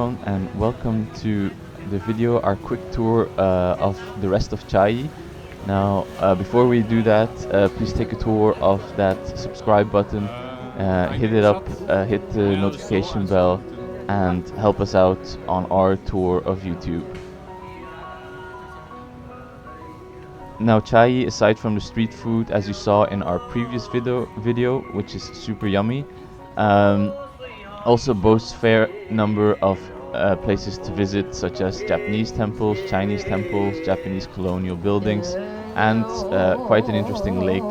everyone, and welcome to the video, our quick tour of the rest of Chiayi. Now, before we do that, please take a tour of that subscribe button, hit it up, hit the notification bell, and help us out on our tour of YouTube. Now, Chiayi, aside from the street food, as you saw in our previous video, which is super yummy, also boasts fair number of places to visit, such as Japanese temples, Chinese temples, Japanese colonial buildings, and quite an interesting lake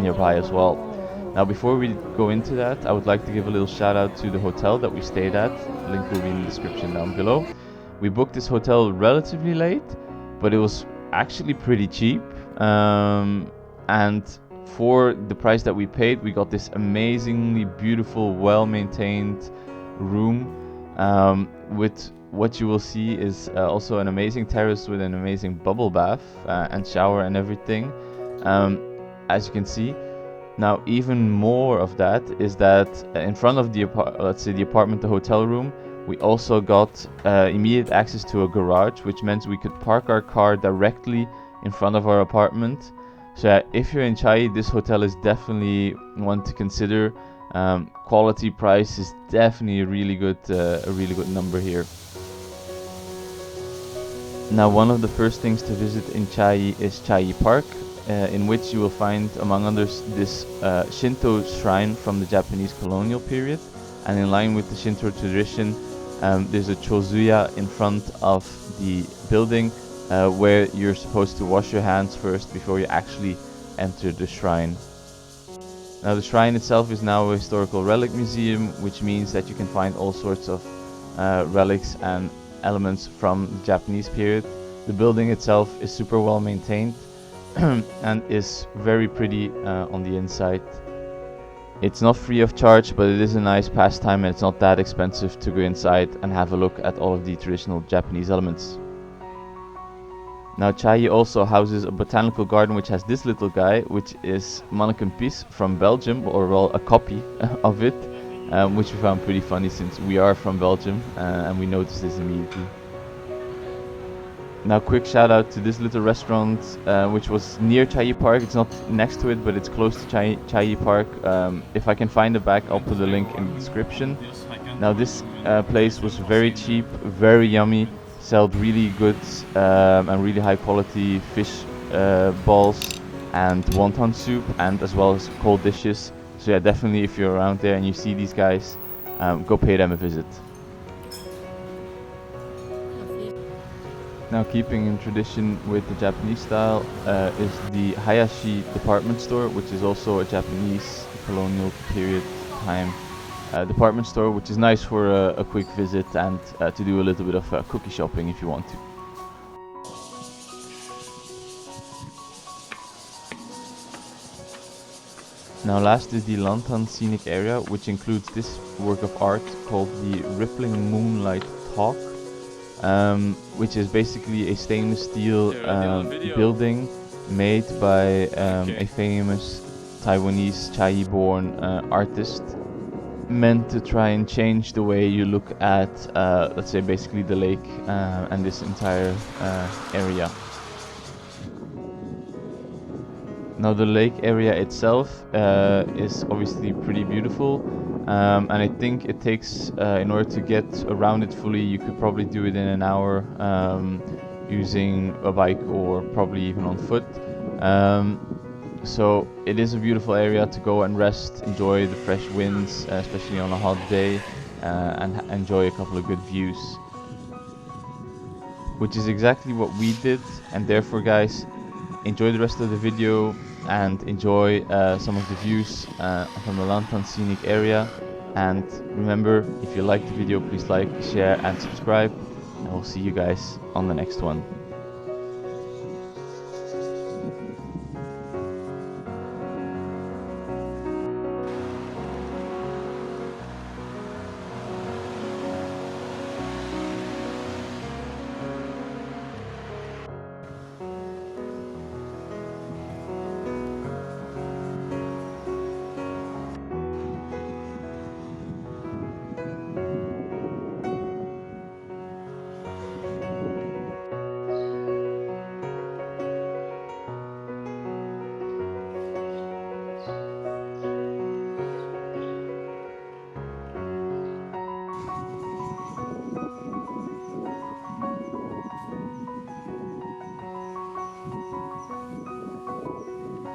nearby as well. Now, before we go into that, I would like to give a little shout out to the hotel that we stayed at. Link will be in the description down below. We booked this hotel relatively late, but it was actually pretty cheap, and for the price that we paid, we got this amazingly beautiful, well-maintained room with what you will see is also an amazing terrace with an amazing bubble bath and shower and everything, as you can see. Now, even more of that is that in front of the apartment, the hotel room, we also got immediate access to a garage, which meant we could park our car directly in front of our apartment. So if you're in Chiayi, this hotel is definitely one to consider. Quality price is definitely a really good number here. Now, one of the first things to visit in Chiayi is Chiayi Park, in which you will find, among others, this Shinto shrine from the Japanese colonial period. And in line with the Shinto tradition, there's a chozuya in front of the building where you're supposed to wash your hands first before you actually enter the shrine. Now, the shrine itself is now a historical relic museum, which means that you can find all sorts of relics and elements from the Japanese period. The building itself is super well maintained and is very pretty on the inside. It's not free of charge, but it is a nice pastime, and it's not that expensive to go inside and have a look at all of the traditional Japanese elements. Now, Chiayi also houses a botanical garden which has this little guy, which is Manneken-Pis from Belgium, or well, a copy of it, which we found pretty funny since we are from Belgium and we noticed this immediately. Now, quick shout out to this little restaurant, which was near Chiayi Park. It's not next to it, but it's close to Chiayi Park. If I can find it back, I'll put a link in the description. Now, this place was very cheap, very yummy, sold really good and really high quality fish balls and wonton soup, and as well as cold dishes. So yeah, definitely if you're around there and you see these guys, go pay them a visit. Now, keeping in tradition with the Japanese style is the Hayashi department store, which is also a Japanese colonial period time department store, which is nice for a quick visit and to do a little bit of cookie shopping if you want to. Now, last is the Lantan Scenic Area, which includes this work of art called the Rippling Moonlight Talk. Which is basically a stainless steel building made by a famous Taiwanese Chiayi-born artist, meant to try and change the way you look at, let's say, basically the lake and this entire area. Now, the lake area itself is obviously pretty beautiful, and I think it takes, in order to get around it fully, you could probably do it in an hour using a bike or probably even on foot. So it is a beautiful area to go and rest, enjoy the fresh winds, especially on a hot day, and enjoy a couple of good views. Which is exactly what we did, and therefore, guys, enjoy the rest of the video and enjoy some of the views from the Lantan Scenic Area. And remember, if you liked the video, please like, share and subscribe, and we'll see you guys on the next one.